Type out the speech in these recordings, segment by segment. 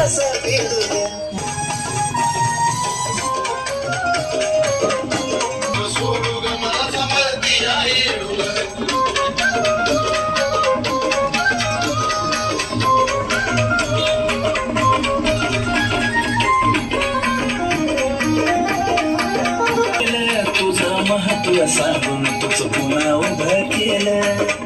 कसा फेडू ग सोडू ग मला समजती येडू तुझं महत्व सांगून तुझं पुन्हा उभं केलं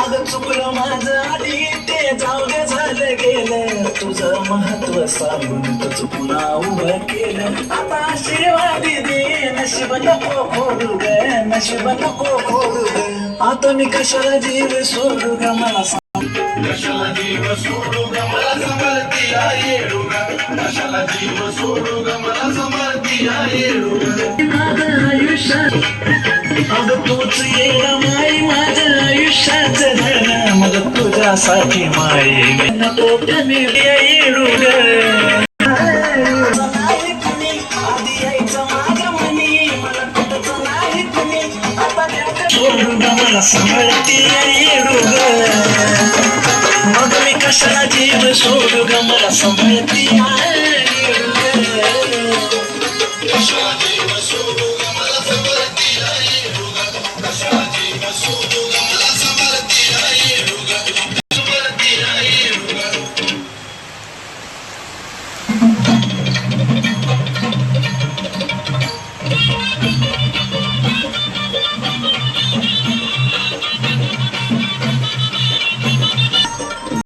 अगं चुकलं माझं आधी ते जाऊ दे झालं गेलं तुझं महत्व सांगून तुझं पुन्हा उभं केलं आता आशीर्वाद दे नशीब नको खोडू ग नशीब नको खोडू ग आता मी कशाला जीव सोडू ग मला कशाला जीव सोडू ग मला समजती येडू ग कशाला जीव सोडू ग मला समजती येडू ग माझं आयुष्यात अगं तूच येडा माई माझं आयुष्याचं धन मग तुझ्यासाठी माई नको कमी येडू ग आधी यायचं माझ्या मनी मला कुठंच नाही तुम्ही आता सोडू ग मला सांभाळती येडू ग मग मी कशाला जीव सोडू ग मला सांभाळती